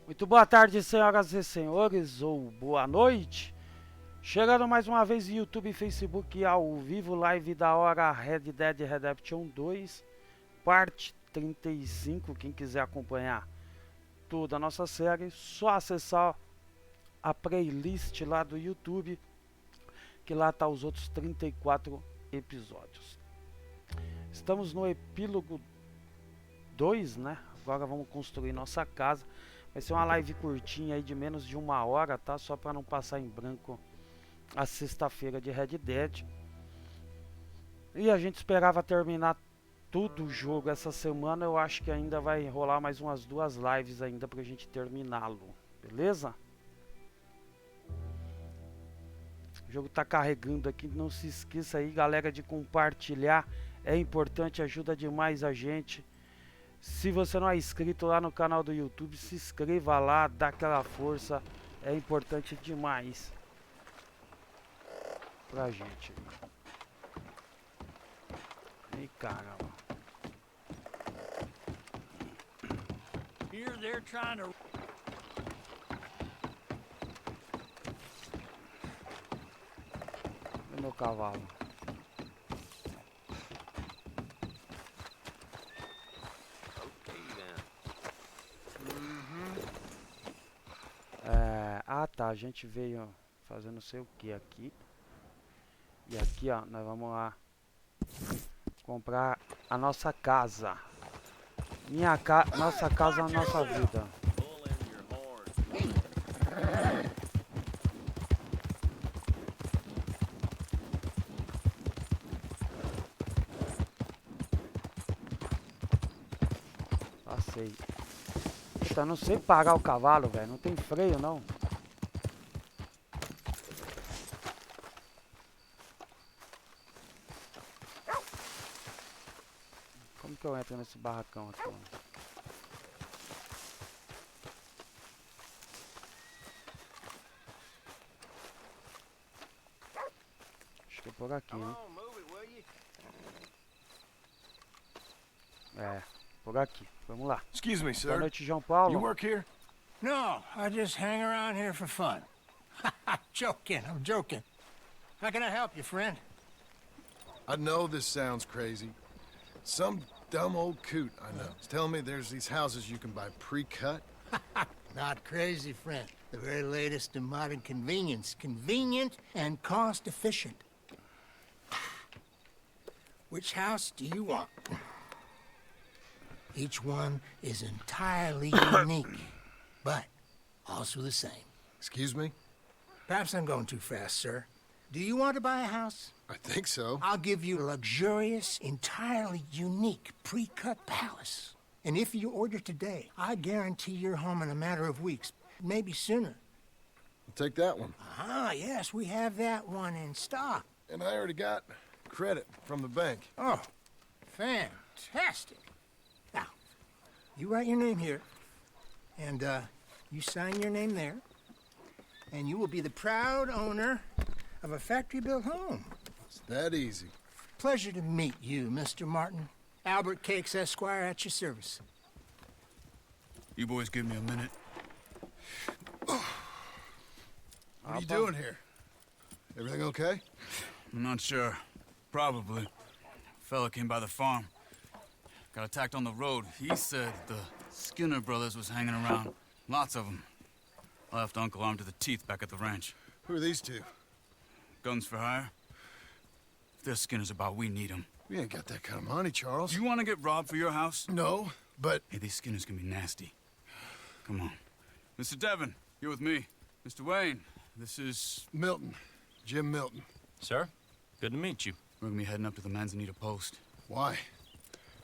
Muito boa tarde, senhoras e senhores, ou boa noite. Chegando mais uma vez YouTube e Facebook ao vivo, live da hora Red Dead Redemption 2, parte 35. Quem quiser acompanhar toda a nossa série, só acessar a playlist lá do YouTube, que lá tá os outros 34 episódios. Estamos no epílogo 2, né? Agora vamos construir nossa casa. Vai ser uma live curtinha aí de menos de 1 hora, tá? Só para não passar em branco a sexta-feira de Red Dead. E a gente esperava terminar tudo o jogo essa semana. Eu acho que ainda vai rolar mais umas 2 lives ainda pra gente terminá-lo. Beleza? O jogo tá carregando aqui. Não se esqueça aí, galera, de compartilhar. É importante, ajuda demais a gente. Se você não é inscrito lá no canal do YouTube, se inscreva lá, dá aquela força. É importante demais pra gente. Ih, caramba. Here they're trying to... Cadê meu cavalo? Tá, a gente veio fazer não sei o que aqui. E aqui, ó, nós vamos lá comprar a nossa casa. Nossa casa, a nossa vida. Passei. Puta, eu não sei parar o cavalo, velho. Não tem freio, não. Como que eu entro nesse barracão aqui, mano? Acho que é por aqui, né? É, por aqui. Vamos lá. Excuse me, Boa sir. noite, João Paulo. You work here? No, I just hang around here for fun. I'm joking. How can I help you, friend? I know this sounds crazy. Some dumb old coot I know is telling me there's these houses you can buy pre-cut. Not crazy, friend. The very latest in modern convenience. Convenient and cost-efficient. Which house do you want? Each one is entirely unique, but also the same. Excuse me? Perhaps I'm going too fast, sir. Do you want to buy a house? I think so. I'll give you a luxurious, entirely unique pre-cut palace. And if you order today, I guarantee you're home in a matter of weeks, maybe sooner. I'll take that one. Ah, yes, we have that one in stock. And I already got credit from the bank. Oh, fantastic. Now, you write your name here, and you sign your name there, and you will be the proud owner of a factory-built home. It's that easy. Pleasure to meet you, Mr. Martin. Albert Cakes, Esquire, at your service. You boys give me a minute. What are you doing here? Everything okay? I'm not sure. Probably. Fella came by the farm. Got attacked on the road. He said the Skinner brothers was hanging around. Lots of them. I left Uncle armed to the teeth back at the ranch. Who are these two? Guns for hire? If there's Skinners about, we need them. We ain't got that kind of money, Charles. Do you want to get robbed for your house? No, but... Hey, these Skinners can be nasty. Come on. Mr. Devon, you're with me. Mr. Wayne, this is... Milton. Jim Milton. Sir, good to meet you. We're gonna be heading up to the Manzanita post. Why?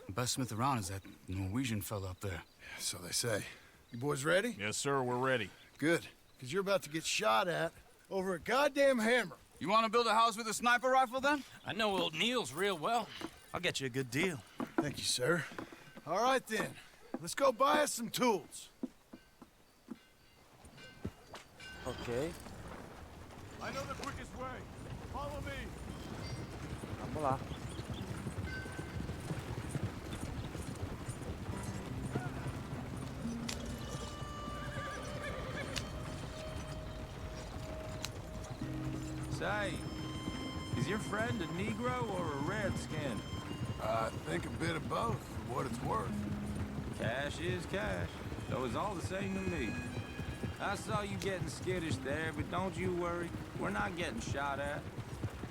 The best smith around is that Norwegian fella up there. So they say. You boys ready? Yes, sir, we're ready. Good. Because you're about to get shot at over a goddamn hammer. You want to build a house with a sniper rifle, then? I know old Neil's real well. I'll get you a good deal. Thank you, sir. All right, then. Let's go buy us some tools. Ok, I know the quickest way. Follow me. vamos lá. Say, is your friend a Negro or a Redskin? I think a bit of both, for what it's worth. Cash is cash, so it's all the same to me. I saw you getting skittish there, but don't you worry. We're not getting shot at.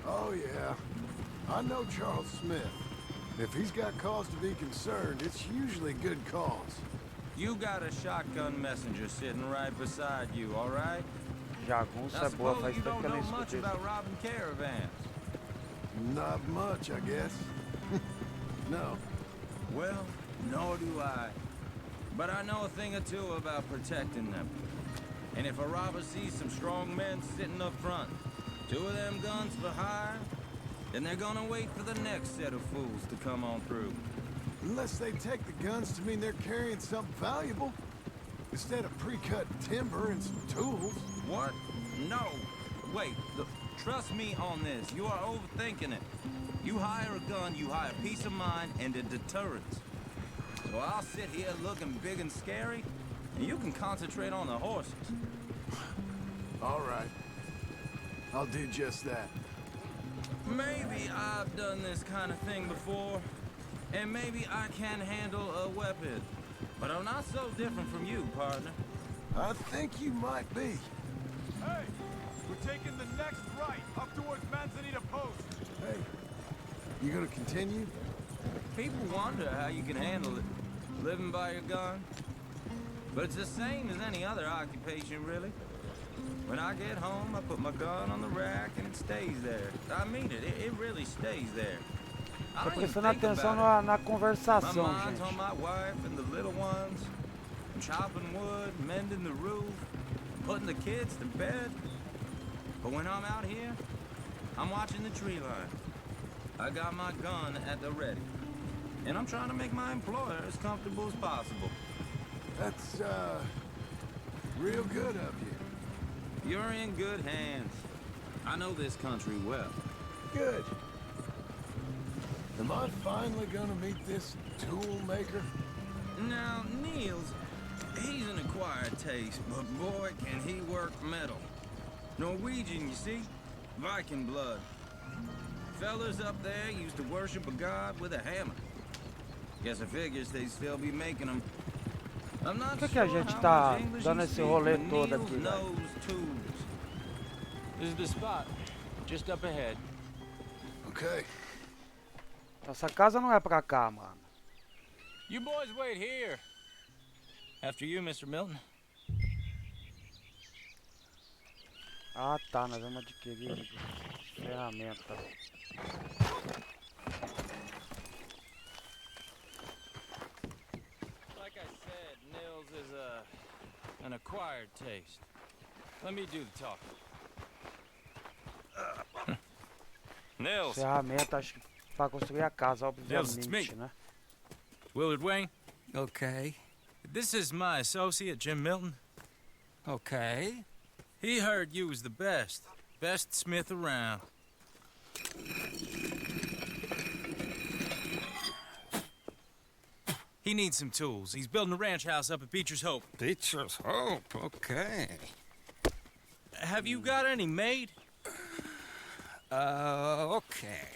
Oh, yeah. I know Charles Smith. If he's got cause to be concerned, it's usually good cause. You got a shotgun messenger sitting right beside you, all right? Jagunça I é boa, suppose faz you tempo don't que eu know nem much escuto isso. about robbing caravans. Not much, I guess. No. Well, nor do I. But I know a thing or two about protecting them. And if a robber sees some strong men sitting up front, 2 of them guns for hire, then they're gonna wait for the next set of fools to come on through. Unless they take the guns to mean they're carrying something valuable. Instead of pre-cut timber and some tools. What? No. Wait, look, trust me on this. You are overthinking it. You hire a gun, you hire peace of mind and a deterrence. So I'll sit here looking big and scary, and you can concentrate on the horses. All right. I'll do just that. Maybe I've done this kind of thing before, and maybe I can handle a weapon. But I'm not so different from you, partner. I think you might be. Hey, we're taking the next right up towards Manzanita Post. Hey, you gonna continue? People wonder how you can handle it, living by your gun. But it's the same as any other occupation, really. When I get home, I put my gun on the rack and it stays there. I mean it, it really stays there. I Tô don't even prestando think atenção about it. na My conversação, mind's on gente. my wife and the little ones. I'm chopping wood, mending the roof, putting the kids to bed. But when I'm out here, I'm watching the tree line. I got my gun at the ready. And I'm trying to make my employer as comfortable as possible. That's, real good of you. You're in good hands. I know this country well. Good. Am I finally gonna meet this tool maker? Now, Niels, he's an acquired taste, but boy, can he work metal. Norwegian, you see? Viking blood. Fellas up there used to worship a god with a hammer. Guess I figures they'd still be making them. I'm not Por que sure a gente how tá much English dando he esse speaks, rolê but todo Niels aqui, velho? knows tools. This is the spot, just up ahead. Okay. Essa casa não é pra cá, mano. You boys wait here. After you, Mr. Milton. Ah, tá, nós vamos adquirir ferramenta. Like I said, Nils is an acquired taste. Let me do the talking. Nils, Ferramenta, acho que pra construir a casa, Nils, it's me. obviamente, né? Willard Wayne. Okay. This is my associate, Jim Milton. Okay. He heard you was the best smith around. He needs some tools. He's building a ranch house up at Beecher's Hope. Beecher's Hope. Okay. Have you got any made? Okay.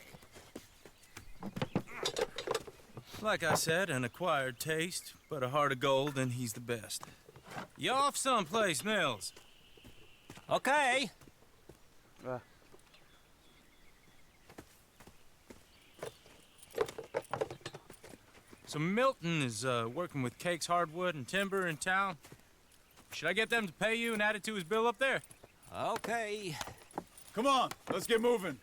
Like I said, an acquired taste, but a heart of gold, and he's the best. You off someplace, Nils? Okay. É. So Milton is working with Cake's Hardwood and Timber in town. Should I get them to pay you and add it to his bill up there? Okay. Come on, let's get moving.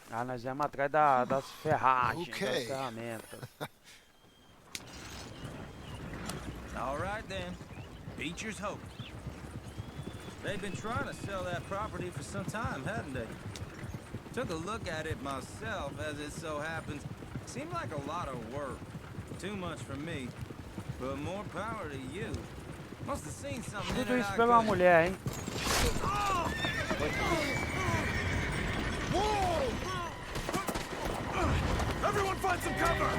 Ah, nós vamos atrás das ferragens, Ok. das ferramentas. All right then, Beecher's Hope. They've been trying to sell that property for some time, hadn't they? Took a look at it myself, as it so happens. Seemed like a lot of work. Too much for me. But more power to you. Must have seen something in Tudo it isso I pela couldn't- mulher, hein? Everyone find some cover!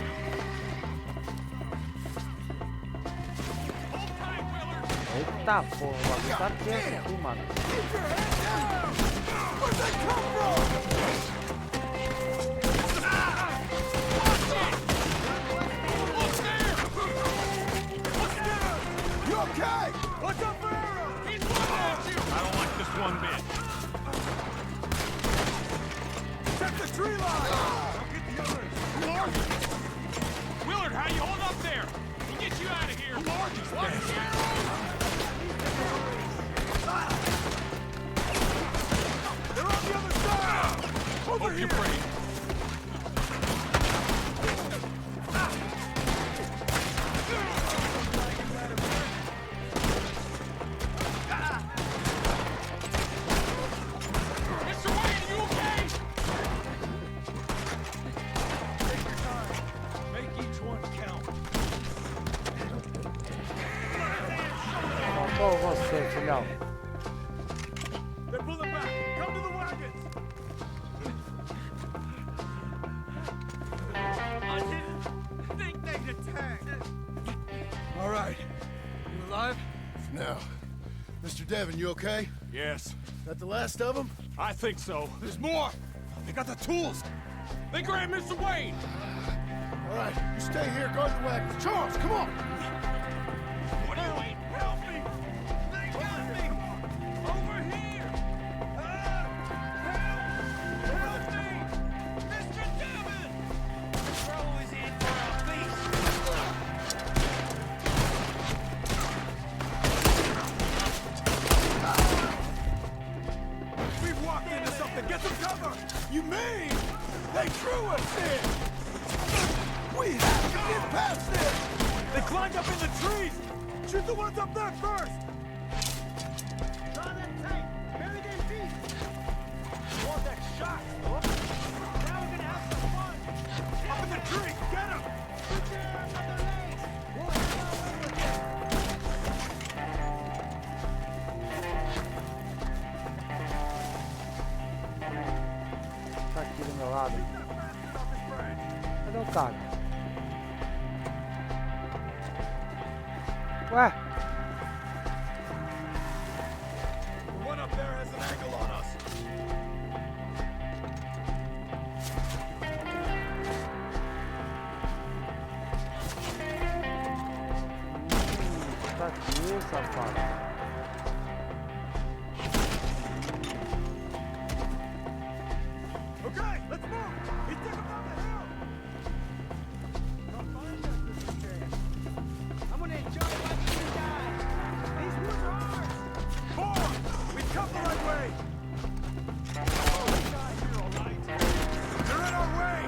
Eita porra, o bagulho tá tenso aqui, mano. You okay? Watch out for arrows! He's one! I don't like this one bit. Check the tree line! I'll get the others. Who are you? Willard, how you hold up there? We'll get you out of here. Who are these guys? They're on the other side! Over here! You're brave. Faltou você, filhão. They're pulling back. Come to the wagons. I didn't think they'd attack. All right. You alive? No. Mr. Devon, you okay? Yes, That the last of them? I think so. There's more. They got the tools. They grabbed Mr. Wayne. All right, you stay here, guard the wagons. Charles, come on! What are you waiting? Help me! They got me! Over here! Help me! Mr. Devon! The crow is in for a feast! We've walked into something! Get some cover! You mean they drew us in? We have to get past this! They climbed up in the trees! Shoot the ones up there first! Draw that tank! Bury them beasts! You want that shot, look? Now we're gonna have some fun! Up in the tree! Get him! Put your arms on their legs! We'll have our way with Tá aqui do meu lado. Cadê o cara? Ué? The one up there has an angle on us! Tá aqui, safado. Okay, let's move! He took him down the hill! Come find us, Mr. J. I'm gonna enjoy watching you die! These woods are ours! Boy! We've come the right way! Oh, we got here, all right! They're in our way!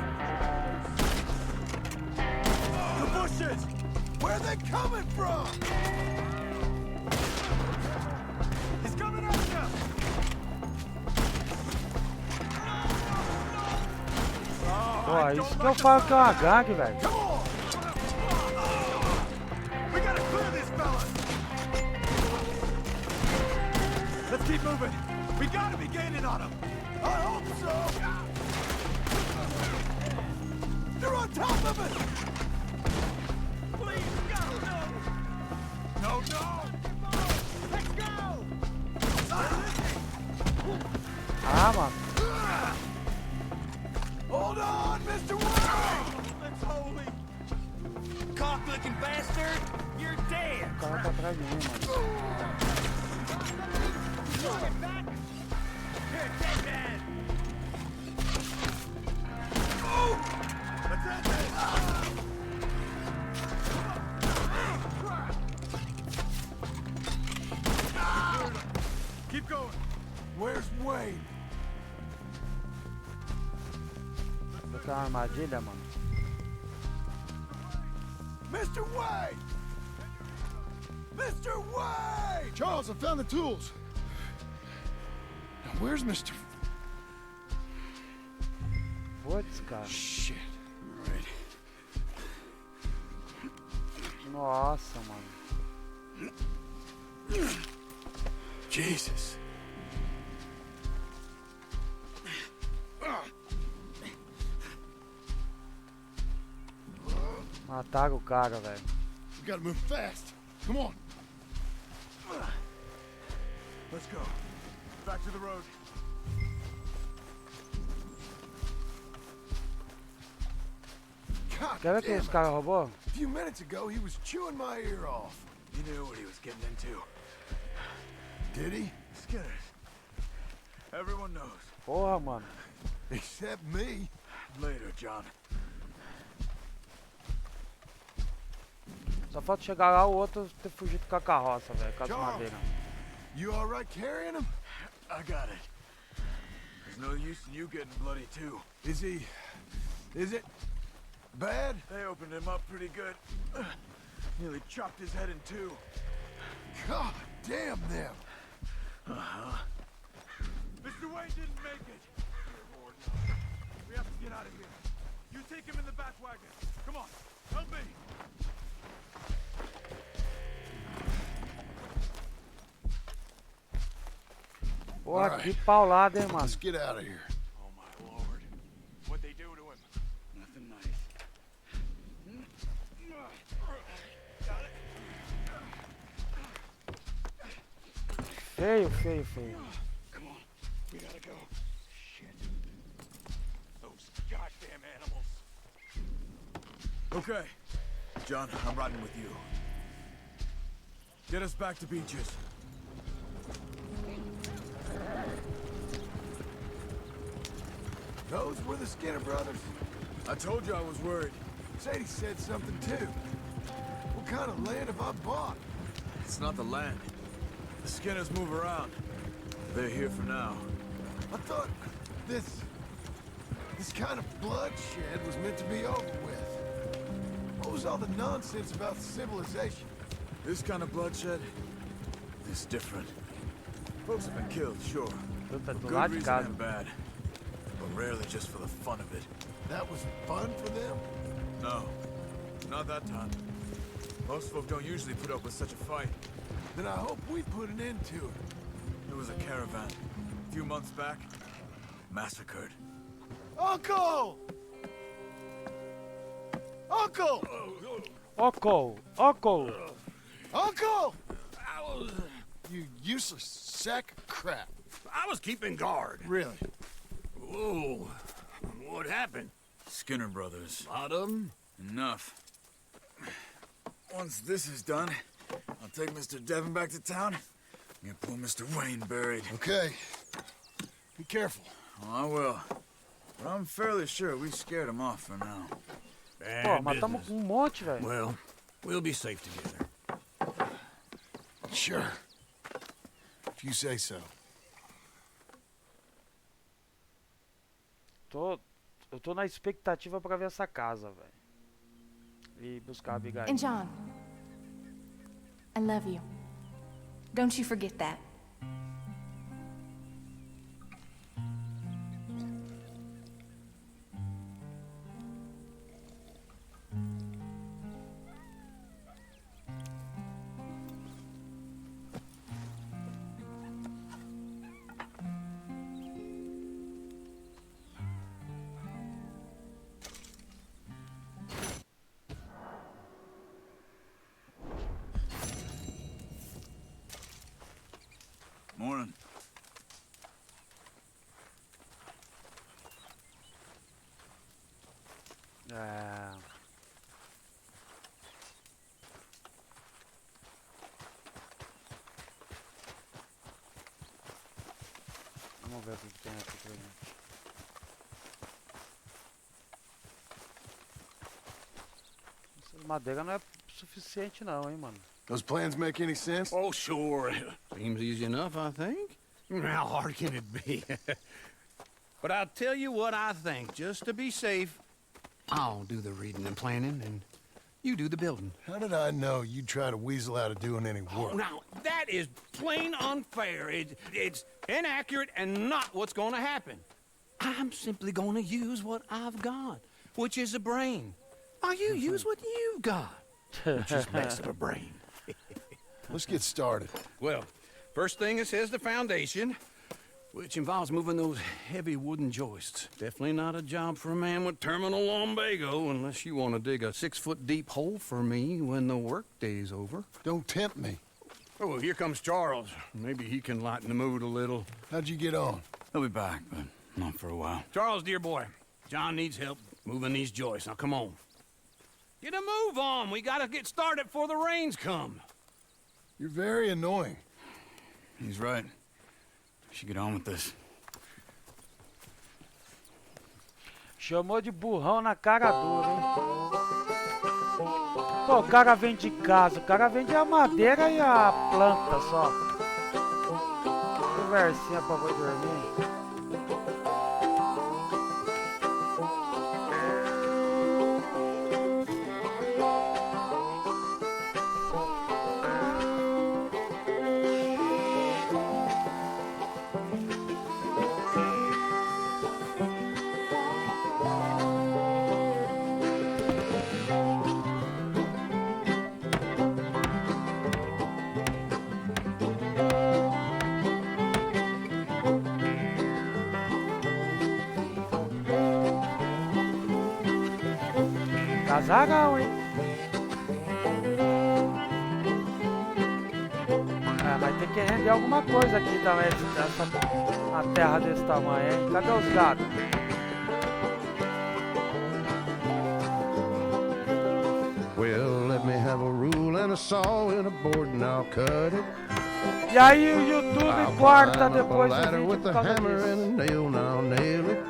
The bushes! Where are they coming from? He's coming at you! Pô, isso que eu falo que é uma gangue, velho. Come on! We gotta clear these fellas! Let's keep moving! We gotta be gaining on them! I hope so! They're on top of it! Please, God, no! No, no! Let's go! Ah, mano. Hold on, Mr. Wayne! That's holy! Cock-looking bastard! You're dead! O cara tá atrás de mim, mano. Get back! Here, dead man! Let's end this! Keep going! Where's Wayne? Botar uma armadilha, mano. Mr. Wayne! Mr. Wayne! Charles, I found the tools. Now, where's Mr. Putz, cara. Shit. Right. Nossa, mano. Jesus. Mataram o cara, velho. We gotta move fast. Come on. Let's go. Back to the road. God Quer ver que damn esse it. cara roubou? A few minutes ago, he was chewing my ear off. He knew what he was getting into. Did he? Skinners. Everyone knows. Porra, mano. Except me. Later, John. Só falta chegar lá o outro ter fugido com a carroça, velho, com as Charles. madeiras. You all right carrying him? I got it. There's no use in you getting bloody, too. Is he... Is it... bad? They opened him up pretty good. Nearly chopped his head in two. God damn them. Mr. Wayne didn't make it. Dear Lord, no. We have to get out of here. You take him in the back wagon. Come on, help me. Porra, Alright. que paulada, hein, mano. Let's get out of here. Oh my Lord. What'd they do to him? Nothing nice. Feio, feio, feio. Come on, we gotta go. Shit. Those goddamn animals. Okay. John, I'm riding with you. Get us back to Beaches. Those were the Skinner brothers. I told you I was worried. Sadie said something too. What kind of land have I bought? It's not the land. The Skinners move around. They're here for now. I thought this kind of bloodshed was meant to be over with. What was all the nonsense about civilization? This kind of bloodshed is different. Folks have been killed, sure. Puta, For do good lado de reason casa. and bad. But rarely just for the fun of it. That was fun for them? No, not that time. Most folk don't usually put up with such a fight. Then I hope we put an end to it. There was a caravan a few months back, massacred. Uncle! Uncle! Óculo, óculo. Uncle! You useless sack of crap. I was keeping guard. Really? Whoa. What happened? Skinner brothers. Lot of them? Enough. Once this is done, I'll take Mr. Devon back to town and get poor Mr. Wayne buried. Okay. Be careful. Oh, I will. But I'm fairly sure we scared him off for now. Pô, matamos um monte, velho. Well, we'll be safe together. Sure. If you say so. Eu tô na expectativa pra ver essa casa, velho. E buscar a Abigail. And John, I love you. Don't you forget that. Morning. É... Vamos ver o que tem aqui pra gente. Essa madeira não é suficiente não, hein, mano. Those plans make any sense? Oh, sure. Seems easy enough, I think. How hard can it be? But I'll tell you what I think, just to be safe. I'll do the reading and planning, and you do the building. How did I know you'd try to weasel out of doing any work? Oh, now, that is plain unfair. It's inaccurate and not what's going to happen. I'm simply going to use what I've got, which is a brain. Now, you use what you've got, which is less of a brain. Let's get started. Well, first thing it says the foundation, which involves moving those heavy wooden joists. Definitely not a job for a man with terminal lumbago, unless you want to dig a 6-foot deep hole for me when the workday's over. Don't tempt me. Oh, here comes Charles. Maybe he can lighten the mood a little. How'd you get on? He'll be back, but not for a while. Charles, dear boy, John needs help moving these joists. Now, come on. Get a move on. We gotta get started before the rains come. You're very annoying. He's right. We should get on with this. Chamou de burrão na cara dura, hein? Pô, o cara vende casa, o cara vende a madeira e a planta só. Conversinha pra vou dormir. Casarão, hein? É, vai ter que render alguma coisa aqui também, uma terra desse tamanho, hein? Cadê os gatos? Well, let me have a rule and a saw and a board and I'll cut it. E aí o YouTube I'll corta climb up a depois do ladder vídeo with por a causa hammer disso. and a nail and I'll nail it.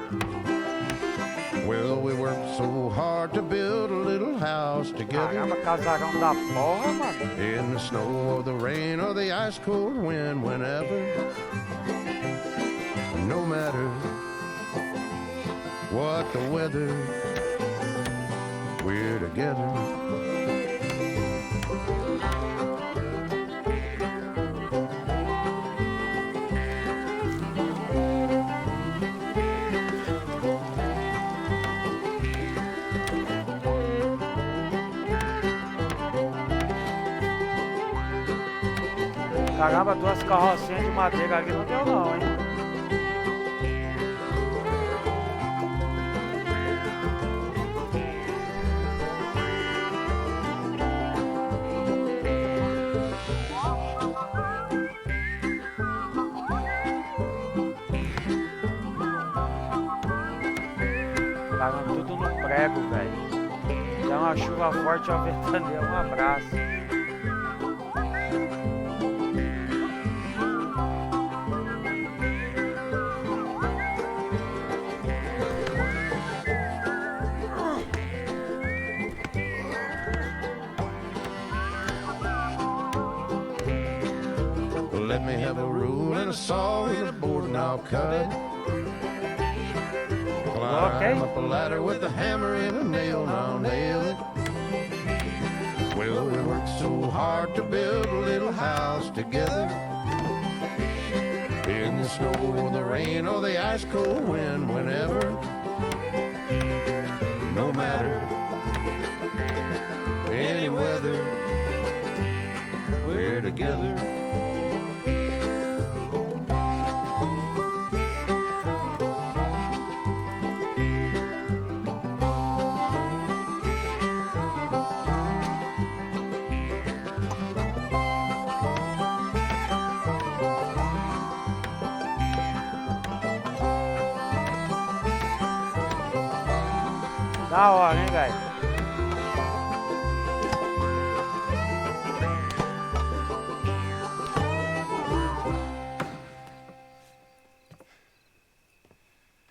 Well, we worked so hard to build a little house together. Caramba, casarão da porra, mano. In the snow or the rain or the ice cold wind, whenever. No matter what the weather, we're together. Caramba, duas carrocinhas de madeira ali não deu não, hein? Caramba, tudo no prego, velho. Dá uma chuva forte, uma ventania, um abraço. Let me have a rule and a saw and a board and I'll cut it. Climb up a ladder with a hammer and a nail and I'll nail it. Well, we worked so hard to build a little house together. In the snow or the rain or the ice cold wind, whenever. No matter any weather, we're together. Da hora, hein, velho?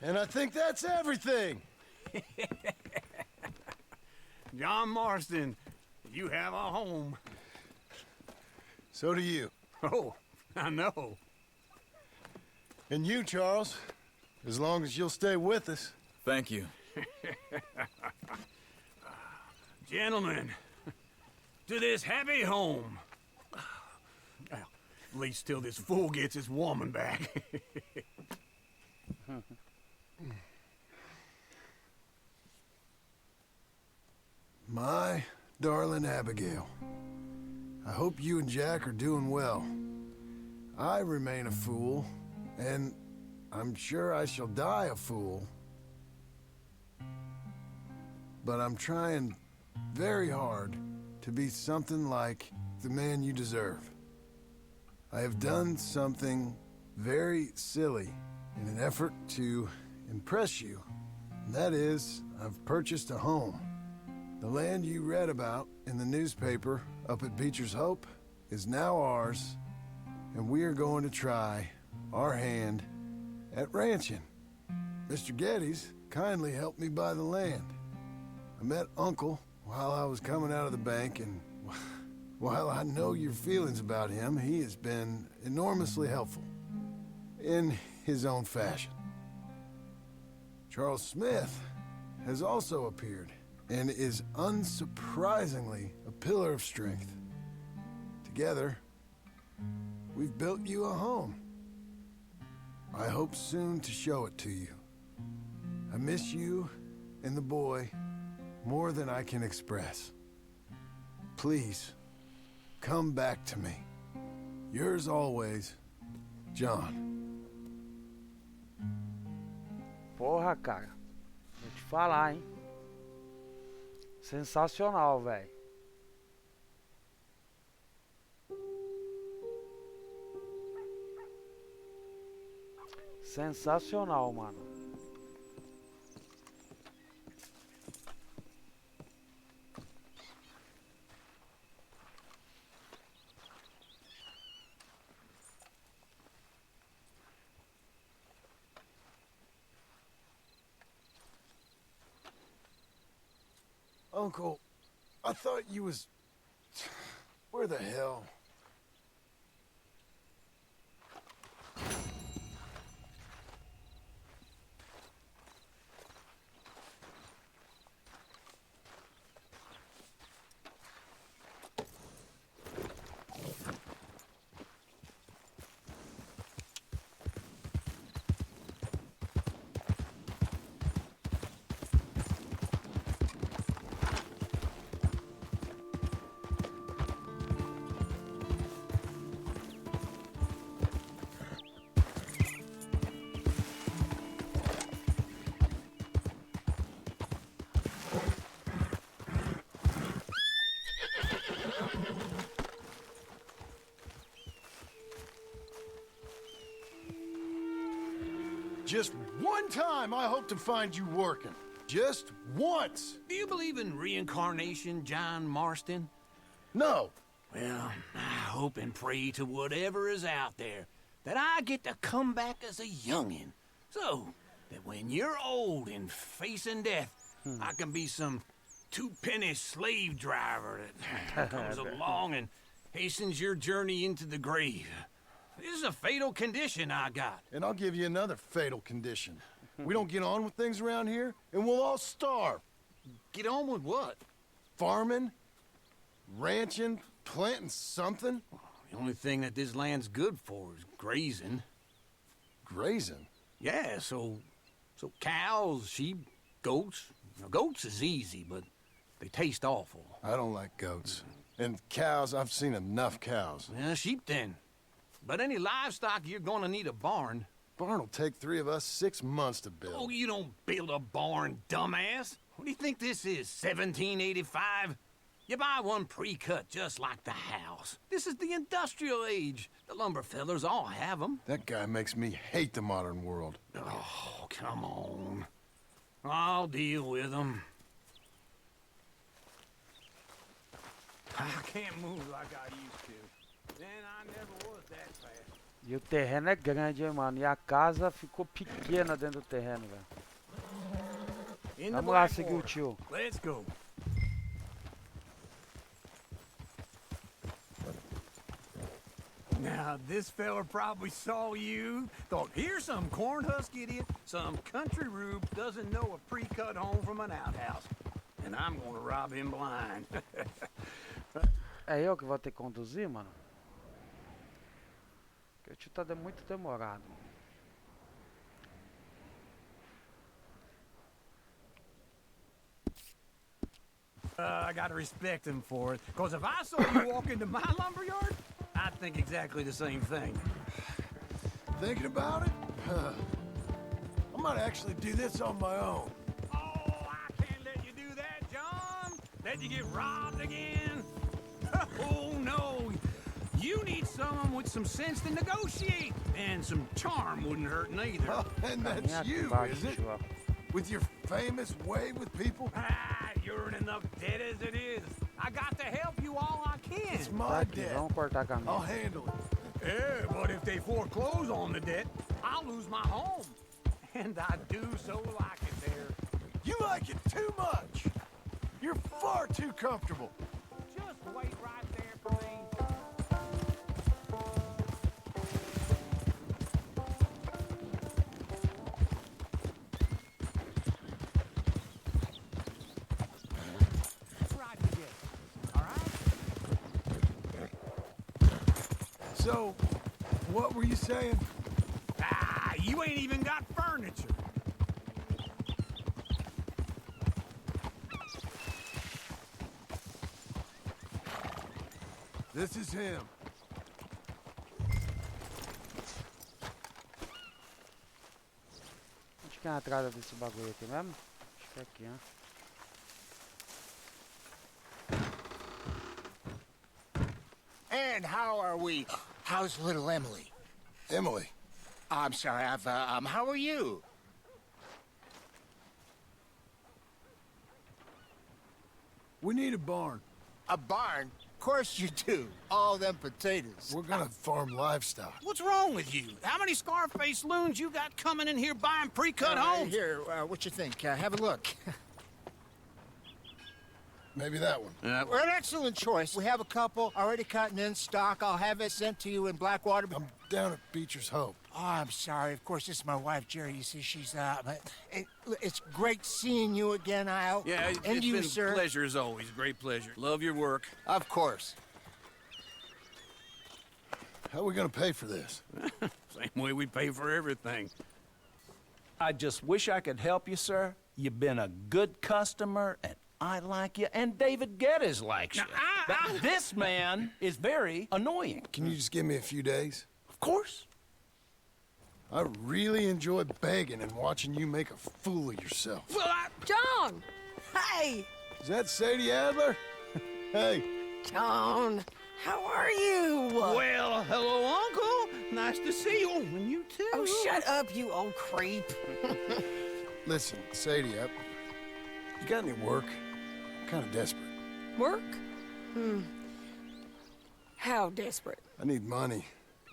And I think that's everything. John Marston, you have a home. So do you. Oh, I know. And you, Charles, as long as you'll stay with us. Thank you. Gentlemen, to this happy home. Well, at least till this fool gets his woman back. My darling Abigail, I hope you and Jack are doing well. I remain a fool, and I'm sure I shall die a fool. But I'm trying very hard to be something like the man you deserve. I have done something very silly in an effort to impress you. And that is, I've purchased a home. The land you read about in the newspaper up at Beecher's Hope is now ours, and we are going to try our hand at ranching. Mr. Geddes kindly helped me buy the land. I met Uncle while I was coming out of the bank, and while I know your feelings about him, he has been enormously helpful in his own fashion. Charles Smith has also appeared and is unsurprisingly a pillar of strength. Together, we've built you a home. I hope soon to show it to you. I miss you and the boy more than I can express. Please, come back to me. Yours always, John. Porra, cara. Vou te falar, hein? Sensacional, velho. Sensacional, mano. Uncle, I thought you was... Where the hell? Just one time I hope to find you working. Just once. Do you believe in reincarnation, John Marston? No. Well, I hope and pray to whatever is out there that I get to come back as a youngin'. So that when you're old and facing death, I can be some two-penny slave driver that comes along and hastens your journey into the grave. This is a fatal condition I got. And I'll give you another fatal condition. We don't get on with things around here, and we'll all starve. Get on with what? Farming, ranching, planting something. The only thing that this land's good for is grazing. Grazing? Yeah, so cows, sheep, goats. Now, goats is easy, but they taste awful. I don't like goats. And cows, I've seen enough cows. Yeah, sheep then. But any livestock, you're gonna need a barn. Barn will take 3 of us 6 months to build. Oh, you don't build a barn, dumbass. What do you think this is, 1785? You buy one pre-cut just like the house. This is the industrial age. The lumber fellers all have them. That guy makes me hate the modern world. Oh, come on. I'll deal with them. I can't move like I used to. Then I never was that fast. E o terreno é grande, hein, mano. E a casa ficou pequena dentro do terreno, velho. Vamos lá seguir o tio. Let's go. Now, this fella probably saw you, thought, here's some cornhusk idiot, some country rube doesn't know a pre-cut home from an outhouse. And I'm gonna rob him blind. É eu que vou ter que conduzir, mano? Porque o tio tá muito demorado. I gotta respect him for it, because if I saw you walk into my lumberyard, I'd think exactly the same thing. Thinking about it? I might actually do this on my own. Oh, I can't let you do that, John. Let you get robbed again. Oh, no. You need some come with some sense to negotiate. And some charm wouldn't hurt neither. Oh, and that's Caminha aqui you, embaixo, is it? João. With your famous way with people? Ah, you're in enough debt as it is. I got to help you all I can. It's Tá my aqui, debt. vamos cortar a I'll caminha. handle it. Yeah, but if they foreclose on the debt, I'll lose my home. And I do so like it there. You like it too much. You're far too comfortable. Just wait right there for me. Right together, all right? So, what were you saying? Ah, you ain't even got furniture. This is him. Onde que é a entrada desse bagulho aqui mesmo? Acho que é aqui, né? And how are we? How's little Emily? Emily. I'm sorry, how are you? We need a barn. A barn? Of course you do. All them potatoes. We're gonna farm livestock. What's wrong with you? How many Scarface loons you got coming in here buying pre-cut homes? Here, what you think? Have a look. Maybe that one. We're an excellent choice. We have a couple already cut and in stock. I'll have it sent to you in Blackwater. I'm down at Beecher's Hope. Oh, I'm sorry. Of course, this is my wife, Jerry. You see, she's it's great seeing you again, Al. Yeah, and it's you, been sir. a pleasure as always. Great pleasure. Love your work. Of course. How are we gonna pay for this? Same way we pay for everything. I just wish I could help you, sir. You've been a good customer, and I like you, and David Geddes likes you. Now, But this man is very annoying. Can you just give me a few days? Of course. I really enjoy begging and watching you make a fool of yourself. Well, John! Hey! Is that Sadie Adler? Hey. John, how are you? well, hello, Uncle. Nice to see you. And you too. Oh, shut up, you old creep. Listen, Sadie, you got any work? I'm kind of desperate. Work? How desperate? I need money.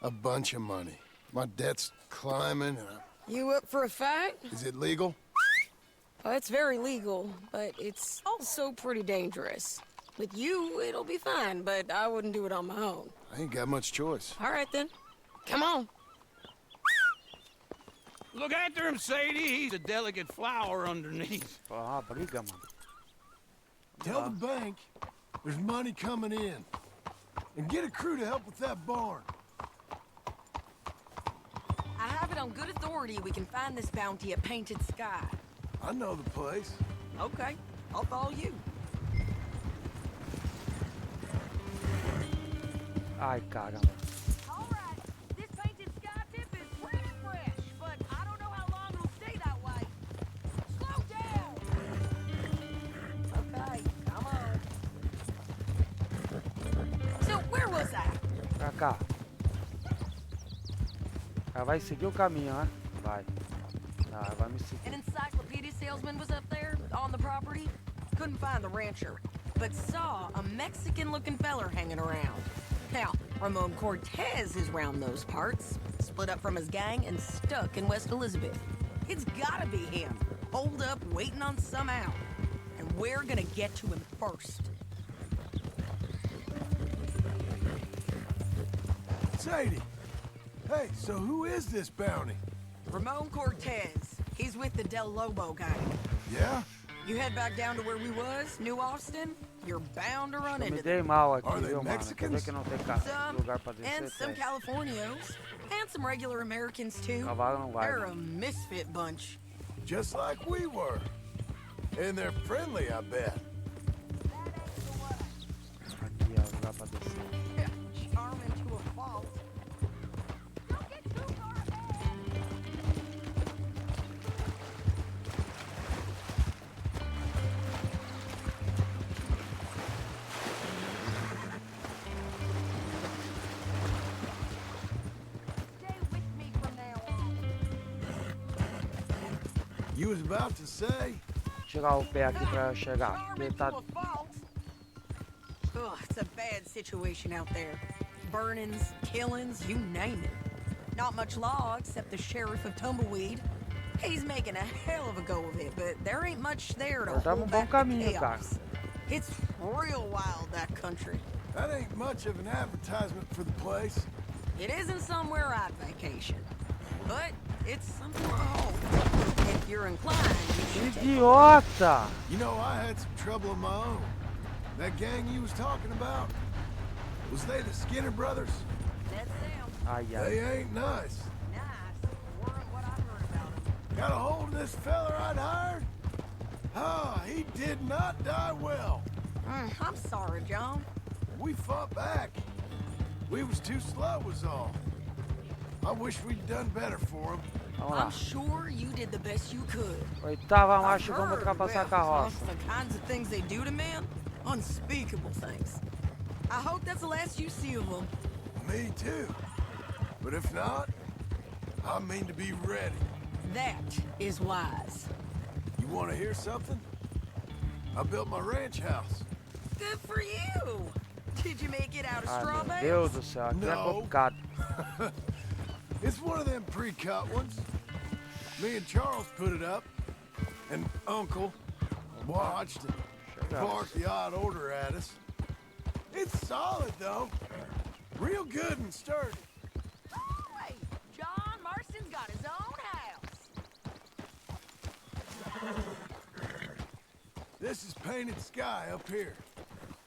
A bunch of money. My debt's climbing and You up for a fight? Is it legal? Well, it's very legal, but it's also pretty dangerous. With you, it'll be fine, but I wouldn't do it on my own. I ain't got much choice. All right, then. Come on. Look after him, Sadie. He's a delicate flower underneath. Ah, briga, mano. Tell the bank there's money coming in. And get a crew to help with that barn. I have it on good authority we can find this bounty at Painted Sky. I know the place. Okay, I'll follow you. Ai, caramba. All right, this Painted Sky tip is pretty fresh, but I don't know how long it'll stay that way. Slow down! Okay, come on. So, where was I? Pra cá. Ela vai seguir o caminho, né? Vai. Ah, vai me seguir. An encyclopedia salesman was up there, on the property. Couldn't find the rancher, but saw a Mexican-looking feller hanging around. Now, Ramon Cortez is round those parts, split up from his gang and stuck in West Elizabeth. It's gotta be him, holed up waiting on some out. And we're gonna get to him first. Sadie! Hey, so who is this bounty? Ramon Cortez. He's with the Del Lobo gang. Yeah? You head back down to where we was, New Austin, you're bound to run Eu me into dei them. mal aqui, Are they viu, mano? Quer ver Mexicans? que não tem Some, lugar pra and descer? some Tem. Californios, and some regular Americans too. Cavalo não vai, They're não. a misfit bunch. Just like we were. And they're friendly, I bet. Aqui é o lugar pra descer. Charming to a fault. Don't get too far ahead. You was about to say? Tirar o pé aqui pra chegar. Porque tá... Ugh, it's a bad situation out there. Burnings, killings, you name it. Not much law except the sheriff of Tumbleweed. He's making a hell of a go of it, but there ain't much there to hold back the chaos. It's real wild, that country. That ain't much of an advertisement for the place. It isn't somewhere I'd vacation, but it's something to behold. If you're inclined, you should take a look. Idiota! You know, I had some trouble of my own. That gang you was talking about, was they the Skinner brothers? That's them. They ain't nice. Nice. Weren't what I heard about them. Got a hold of this fella I'd hired? Ah, he did not die well. I'm sorry, John. We fought back. We was too slow was all. I wish we'd done better for him. I'm sure you did the best you could. Oitava marcha, vamos ultrapassar a carroça. The kinds of things they do to men, unspeakable things. I hope that's the last you see of them. Me too. But if not, I mean to be ready. That is wise. You want to hear something? I built my ranch house. Good for you. Did you make it out of straw Meu bales? Deus do céu, aqui é complicado. It's one of them pre-cut ones. Me and Charles put it up, and Uncle watched and barked the odd order at us. It's solid, though. Real good and sturdy. Hey, John Marston's got his own house. This is painted sky up here.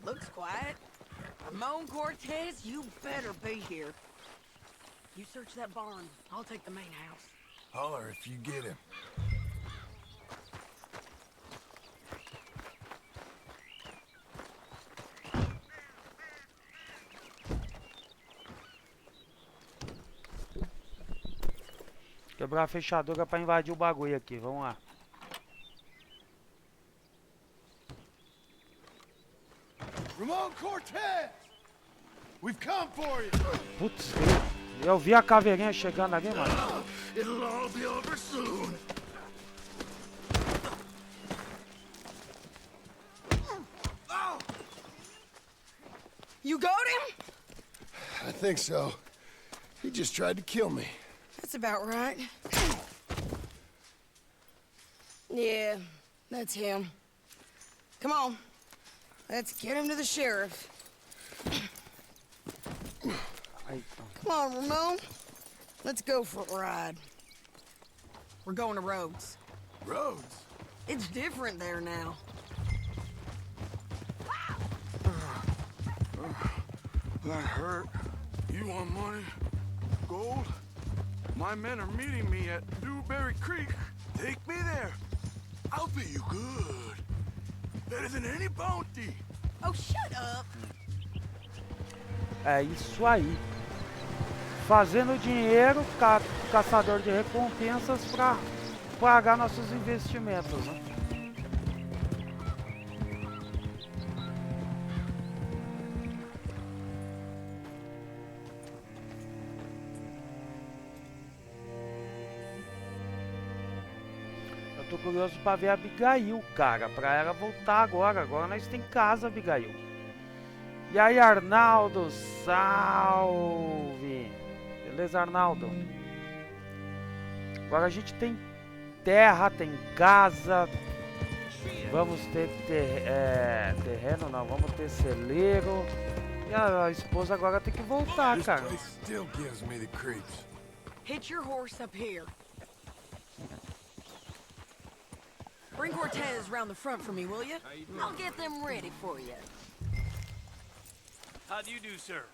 Looks quiet. Ramon Cortez, you better be here. You search that barn. I'll take the main house. Holler if you get him. Quebrar a fechadura pra invadir o bagulho aqui, vamos lá. Ramon Cortez! We've come for you! Putz, eu vi a caveirinha chegando ali, mano. It'll all be over soon. You got him? I think so. He just tried to kill me. That's about right. Yeah, that's him. Come on. Let's get him to the sheriff. Come on, Ramon. Let's go for a ride. We're going to Rhodes. Rhodes? It's different there now. That hurt. You want money? Gold? My men are meeting me at Newberry Creek. Take me there. I'll pay you good. Better than any bounty. Oh, shut up. É isso aí. Fazendo dinheiro, caçador de recompensas para pagar nossos investimentos, né? Eu tô curioso para ver a Abigail, cara, para ela voltar agora. Agora nós tem casa, Abigail. E aí, Arnaldo, salve! Beleza, Arnaldo? Agora a gente tem terra, tem casa. Vamos ter terreno, não, vamos ter celeiro. E a esposa agora tem que voltar, cara. Hitch your horse up here. Bring Cortez round the front for me, will you? I'll get them ready for you. How do you do, sir?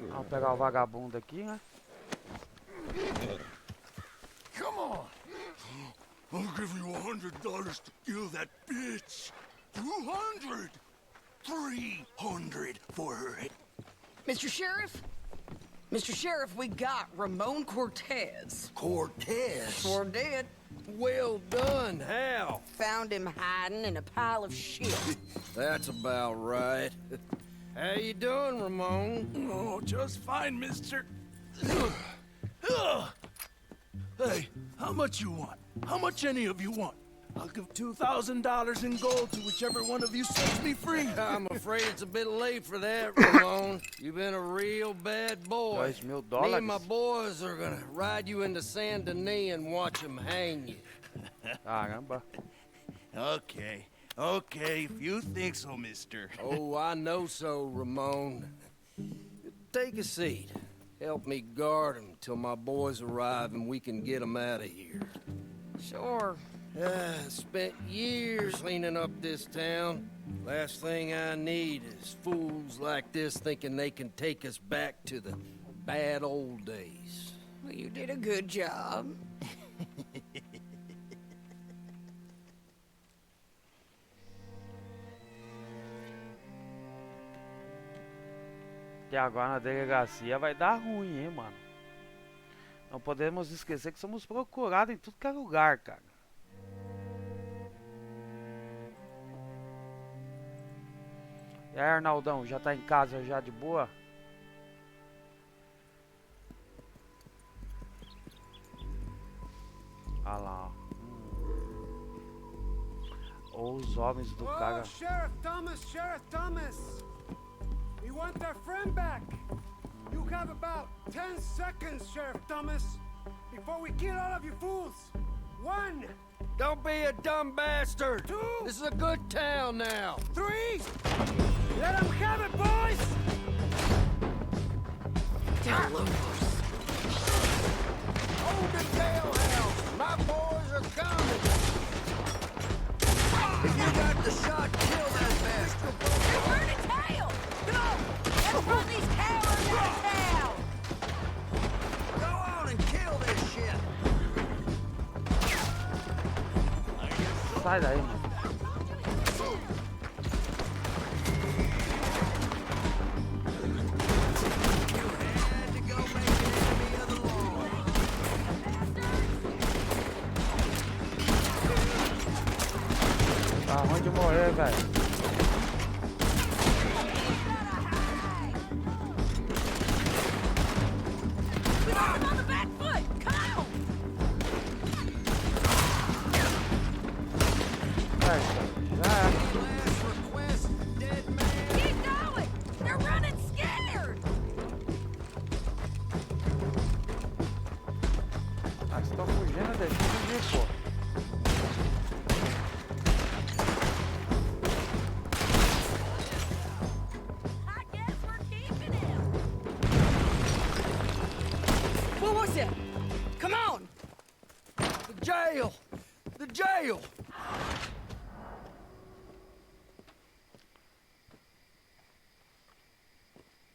Vamos pegar o vagabundo aqui, né? Come on. I'll give you $100 to kill that bitch. 200. 300 for it. Mr. Sheriff? Mr. Sheriff, we got Ramon Cortez. Cortez? Sure did. Well done. How? Found him hiding in a pile of shit. That's about right. How you doing, Ramon? Oh, just fine, mister. Hey, how much you want? How much any of you want? I'll give $2,000 in gold to whichever one of you sets me free. I'm afraid it's a bit late for that, Ramon. You've been a real bad boy. $2,000. Me and my boys are gonna ride you into Saint Denis and watch them hang you. Caramba. Okay, if you think so, mister. Oh, I know so, Ramon. Take a seat. Help me guard them till my boys arrive and we can get them out of here. Sure. Spent years cleaning up this town. Last thing I need is fools like this thinking they can take us back to the bad old days. Well, you did a good job. Que agora na delegacia vai dar ruim, hein, mano. Não podemos esquecer que somos procurados em tudo que é lugar, cara. E aí, Arnaldão, já tá em casa já de boa? Ah lá, ó. Ou os homens do cara. Sheriff Thomas! We want our friend back! You have about 10 seconds, Sheriff Thomas, before we kill all of you fools! 1! Don't be a dumb bastard! 2! This is a good town now! 3! Let them have it, boys! Hold the jailhouse! My boys are coming! If you got the shot, kill that bastard! You're burning tail! Go! Let's run these cowards out of town! Go on and kill this shit! Sai daí, mano. Tá ruim de morrer, velho. Come on! The jail! The jail!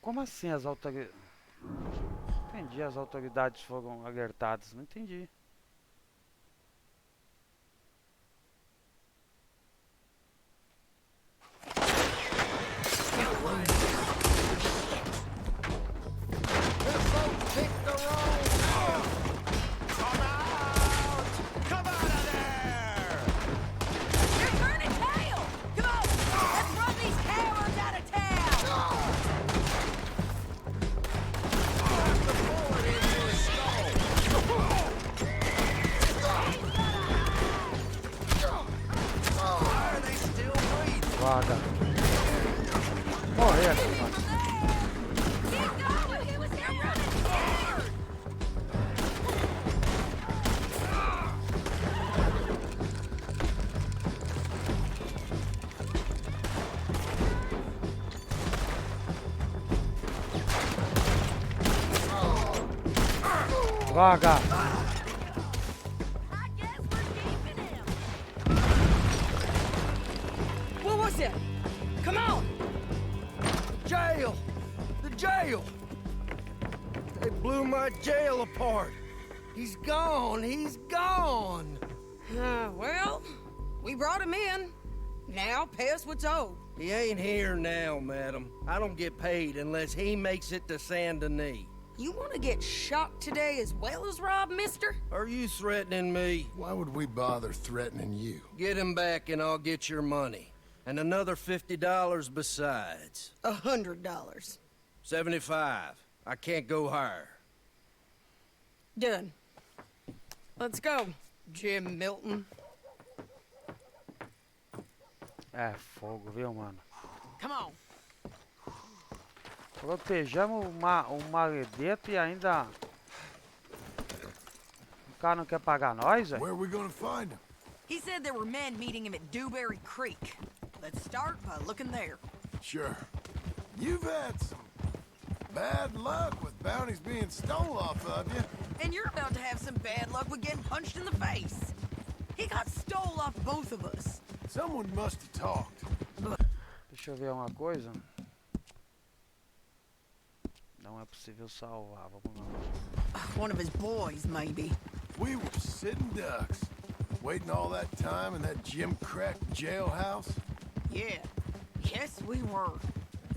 Como assim as autoridades... Entendi, as autoridades foram alertadas, não entendi. Vaga. Morrer aqui, mano. Vaga. What was it? Come on! The jail! The jail! They blew my jail apart. He's gone. He's gone. Well, we brought him in. Now pay us what's owed. He ain't here now, madam. I don't get paid unless he makes it to Saint Denis. You want to get shot today as well as Rob, mister? Are you threatening me? Why would we bother threatening you? Get him back and I'll get your money. And another $50 besides. $100. 75. I can't go higher. Done. Let's go, Jim Milton. É fogo, viu, mano? Come on. Protejamos o maledeto e ainda... O cara não quer pagar nós, velho? Where are we gonna find him? He said there were men meeting him at Dewberry Creek. Let's start by looking there. Sure. You've had some bad luck with bounties being stole off of you. And you're about to have some bad luck with getting punched in the face. He got stole off both of us. Someone must have talked. Deixa eu ver uma coisa. Não é possível salvar, vamos lá. One of his boys, maybe. We were sitting ducks, waiting all that time in that Jim Crack jailhouse. Yeah. Yes, we were.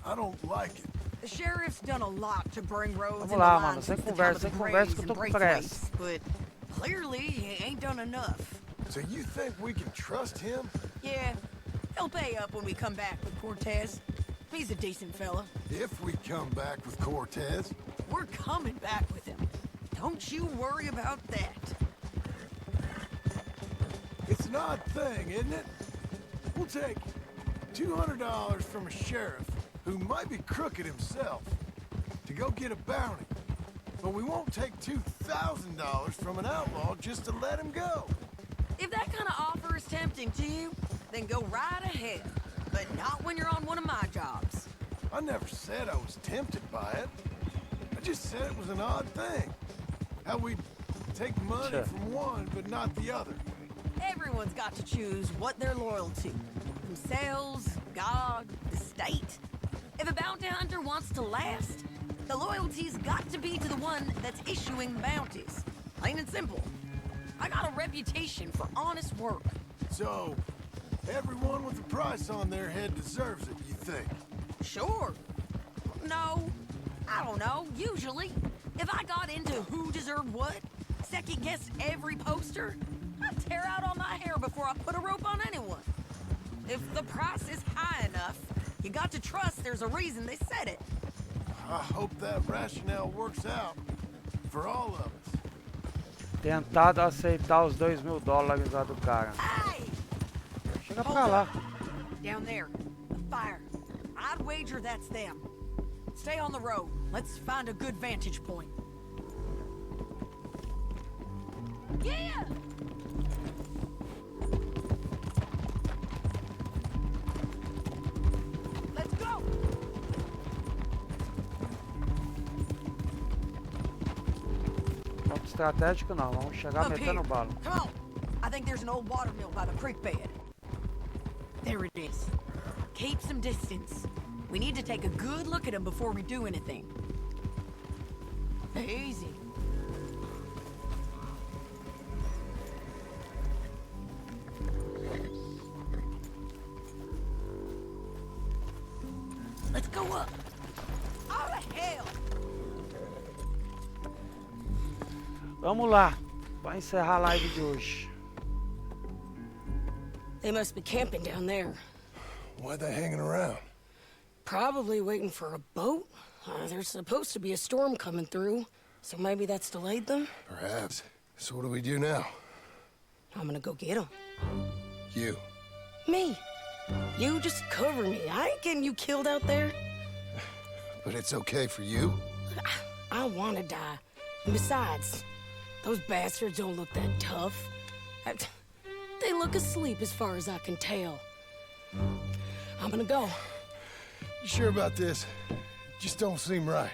I don't like it. The sheriff's done a lot to bring roads Vamos into lá, line mano, sem since the time conversa, of the sem conversa Grays que eu and tô com breakaways, pressa. but clearly he ain't done enough. So you think we can trust him? Yeah, he'll pay up when we come back with Cortez. He's a decent fella. If we come back with Cortez. We're coming back with him. Don't you worry about that. It's an odd thing, isn't it? We'll take $200 from a sheriff who might be crooked himself to go get a bounty. But we won't take $2,000 from an outlaw just to let him go. If that kind of offer is tempting to you, then go right ahead. But not when you're on one of my jobs. I never said I was tempted by it. I just said it was an odd thing. How we take money from one but not the other. Everyone's got to choose what they're loyal to. Themselves, God, the state. If a bounty hunter wants to last, the loyalty's got to be to the one that's issuing the bounties. Plain and simple. I got a reputation for honest work. So, everyone with a price on their head deserves it, you think? Sure. No, I don't know, usually. If I got into who deserved what, second-guessed every poster, I'd tear out all my hair before I put a rope on anyone. If the price is high enough, you got to trust there's a reason they said it. I hope that rationale works out for all of us. Tentado aceitar os $2.000 lá do cara. Hey! Chega pra lá. Down there, the fire. I'd wager that's them. Stay on the road. Let's find a good vantage point. Yeah! Let's go! Ponto estratégico não, vamos chegar Up metendo here. bala. Come on! I think there's an old water mill by the creek bed. There it is. Keep some distance. We need to take a good look at him before we do anything. Easy. Let's go up. Oh, the hell! Vamos lá, pra encerrar a live de hoje. They must be camping down there. Why are they hanging around? Probably waiting for a boat. There's supposed to be a storm coming through, so maybe that's delayed them. Perhaps. So what do we do now? I'm gonna go get them. You. Me. You just cover me. I ain't getting you killed out there. But it's okay for you? I wanna die. And besides, those bastards don't look that tough. They look asleep as far as I can tell. I'm gonna go. You sure about this? Just don't seem right.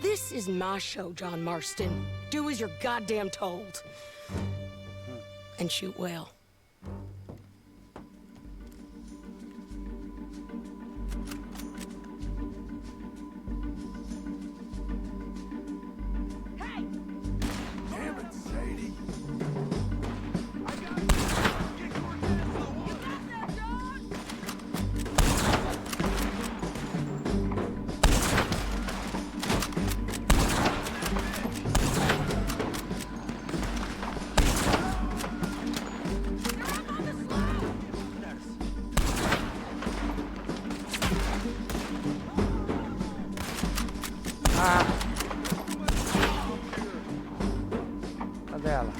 This is my show, John Marston. Do as you're goddamn told. And shoot well. Damn it, Sadie. Cadê ela?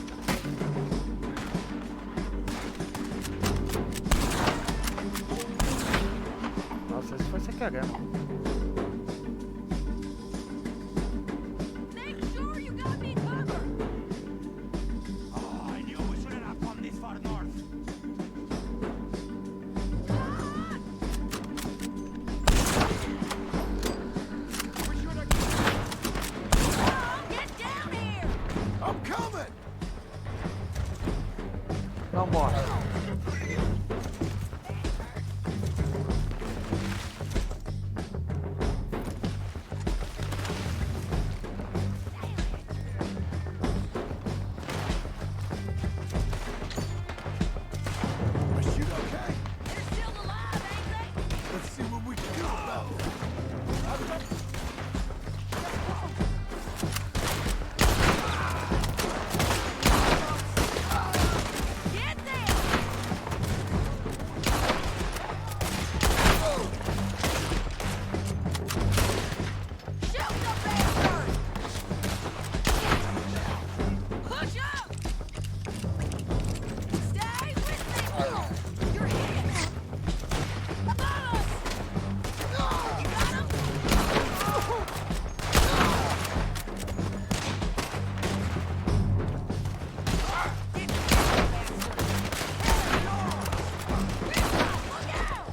querendo. Make sure you got me covered. Oh, I knew we shouldn't have come this far north. Get down here! I'm coming! Não morre. My shoot okay? They're still alive, ain't they? Let's see what we can do about it. Get there! Shoot the bastard! Push up! Stay with me! You're hit! Above us! You got him? Get down, bastard! Look out!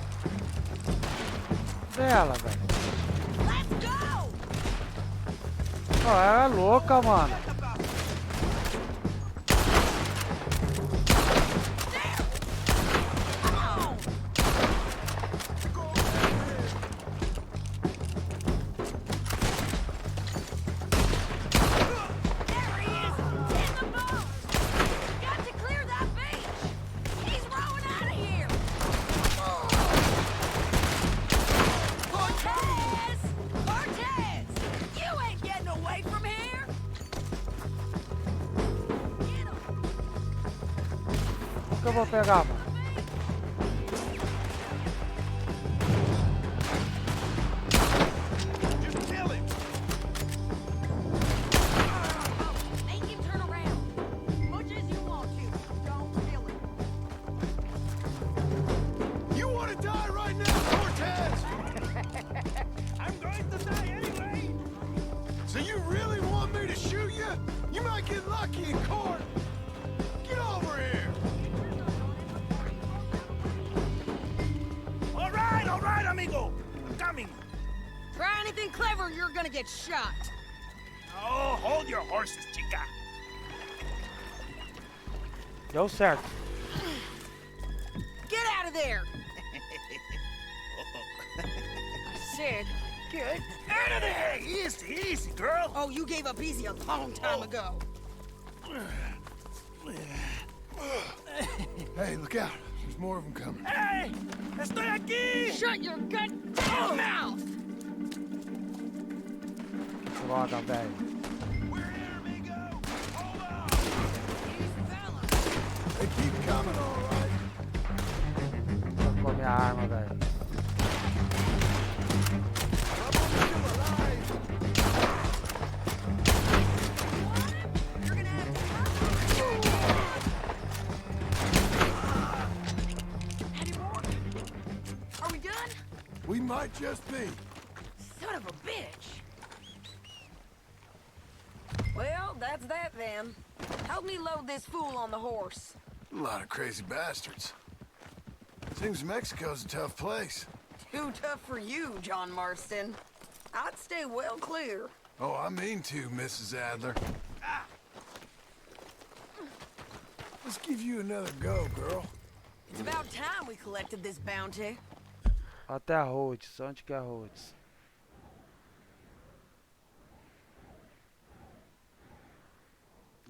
Dela, velho. Let's go! Ó, ela é louca, mano. Come on! There he is! In the boat! Got to clear that beach! He's rowing out of here! Cortez! Cortez! You ain't getting away from here! Get him! O que eu vou pegar, mano? Just kill him. Make him turn around. Much as you want to. Don't kill him. You want to die right now, Cortez? I'm going to die anyway. So you really want me to shoot you? You might get lucky in court. Get over here. All right, amigo. I'm coming. Try anything clever, you're gonna get shot. Oh, hold your horses, chica. Deu certo. Get out of there! I said, get out of there! Easy, easy, girl. Oh, you gave up easy a long time ago. Hey, look out. There's more of them coming. Hey, estoy aquí. Shut your goddamn mouth! Droga, velho. We're here, amigo. Hold on. They keep coming, all right. Trocou minha arma, velho. You're gonna have to Any more? Are we done? We might just be. Son of a bitch! Well, that's that then. Help me load this fool on the horse. A lot of crazy bastards. Seems Mexico's a tough place. Too tough for you, John Marston. I'd stay well clear. Oh, I mean to, Mrs. Adler. Let's give you another go, girl. It's about time we collected this bounty. Até a Rhodes. Onde que é a Rhodes?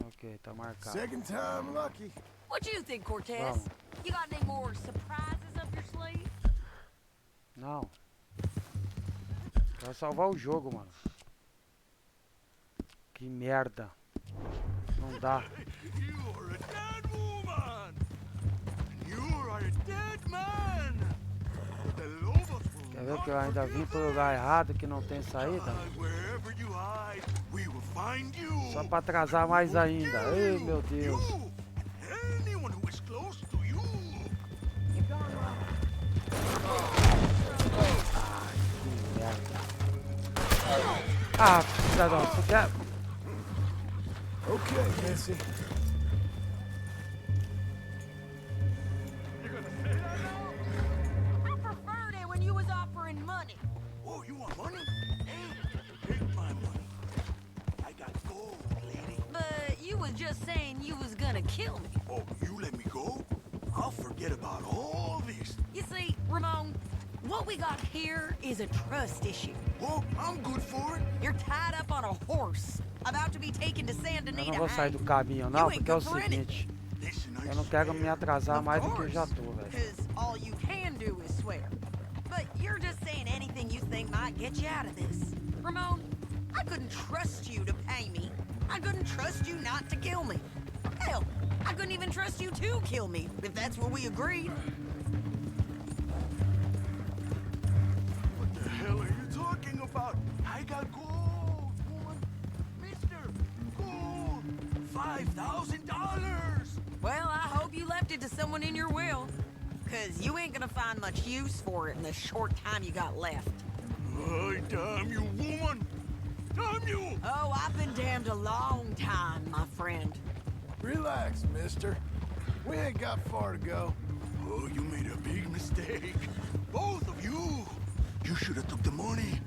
Ok, tá marcado. Second time lucky. What you think, Cortez? Vamos. You got any more surprises up your sleeve? Não. Quero salvar o jogo, mano. Que merda. Não dá. You are a dead woman. You are a dead man. The lobos will Quer ver que eu ainda vim pro lugar errado que não tem saída? wherever you hide, we will find you. Só pra atrasar mais ainda. Ei, meu Deus. Anyone who is close to you. Ai, Ah, cidadão, você quer... Okay, Nancy. I preferred it when you was offering money. Oh, you want money? Take my money. I got gold, lady. But you was just saying you was gonna kill me. Oh, you let me go? I'll forget about all this. You see, Ramon, what we got here is a trust issue. Oh, I'm good for it. You're tied up on a horse, about to be taken to San Eu Denis não to vou sair hang. do caminho não, porque é o seguinte. Eu não quero me atrasar mais do que eu já tô, velho. Because all you can do is swear. But you're just saying anything you think might get you out of this. Ramon, I couldn't trust you to pay me. I couldn't trust you not to kill me. Hell, I couldn't even trust you to kill me, if that's what we agreed. What the hell are you talking about? I got gold, woman. Mister, gold. $5,000. Well, I hope you left it to someone in your will. Because you ain't gonna find much use for it in the short time you got left. Ay, damn you, woman. Damn you. Oh, I've been damned a long time, my friend. Relax, mister. We ain't got far to go. Oh, you made a big mistake. Both of you. You should have took the money.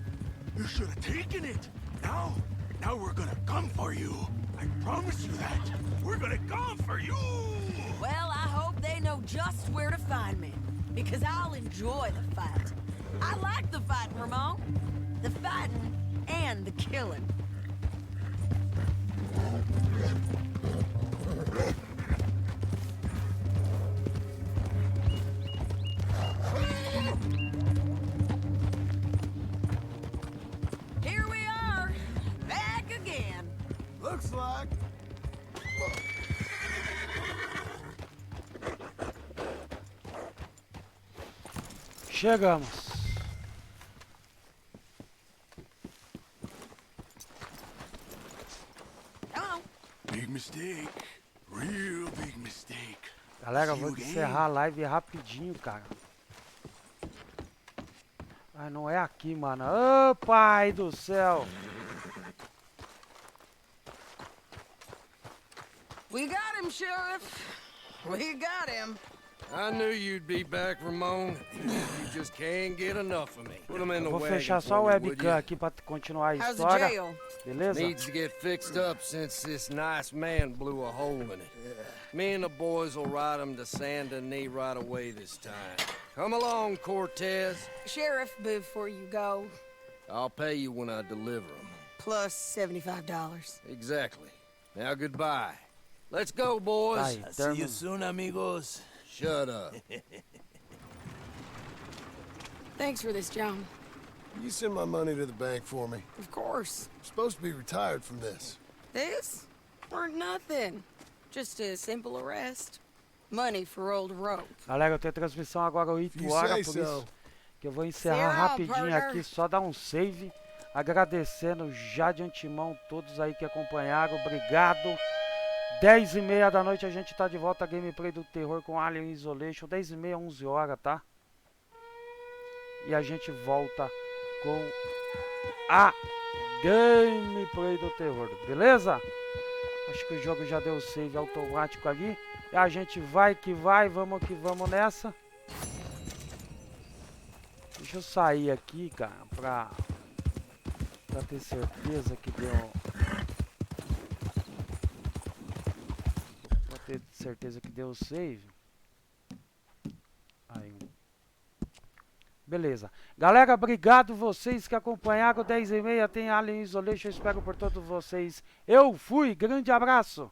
You should have taken it. Now we're gonna come for you. I promise you that. We're gonna come for you. Well, I hope they know just where to find me. Because I'll enjoy the fight. I like the fighting, Ramon. The fighting and the killing. Here we are, back again. Looks like... Chegamos. Big mistake. Real big mistake. Galera, eu vou encerrar a live rapidinho, cara. Mas não é aqui, mano. Ô, pai do céu. We got him, Sheriff. We got him. I knew you'd be back, Ramon. You just can't get enough of me. Put him in the Vou wagon fechar só for o me, would webcam you? aqui pra continuar a How's the história. jail? Beleza? Needs to get fixed up since this nice man blew a hole in it. Me and the boys will ride him to San Denis right away this time. Come along, Cortez. Sheriff, before you go, I'll pay you when I deliver him. plus $75. Exactly. Now goodbye. Let's go, boys. Aí, See you soon, amigos. Shut up. Thanks for this, John. You send my money to the bank for me. Of course. I'm supposed to be retired from this. This? Weren't nothing. Just a simple arrest. Money for old rope. Galera, eu tenho transmissão agora 8 horas, por isso que eu vou encerrar rapidinho aqui, só dar um save. Agradecendo já de antemão todos aí que acompanharam, obrigado. 10h30 da noite a gente tá de volta a gameplay do terror com Alien Isolation, 10h30, 11 horas, tá? E a gente volta com a gameplay do terror, beleza? Acho que o jogo já deu save automático ali. E a gente vai que vai, vamos que vamos nessa. Deixa eu sair aqui, cara, pra ter certeza que deu... Pra ter certeza que deu save. Aí. Beleza. Galera, obrigado vocês que acompanharam. 10h30 tem Alien Isolation. Eu espero por todos vocês. Eu fui. Grande abraço.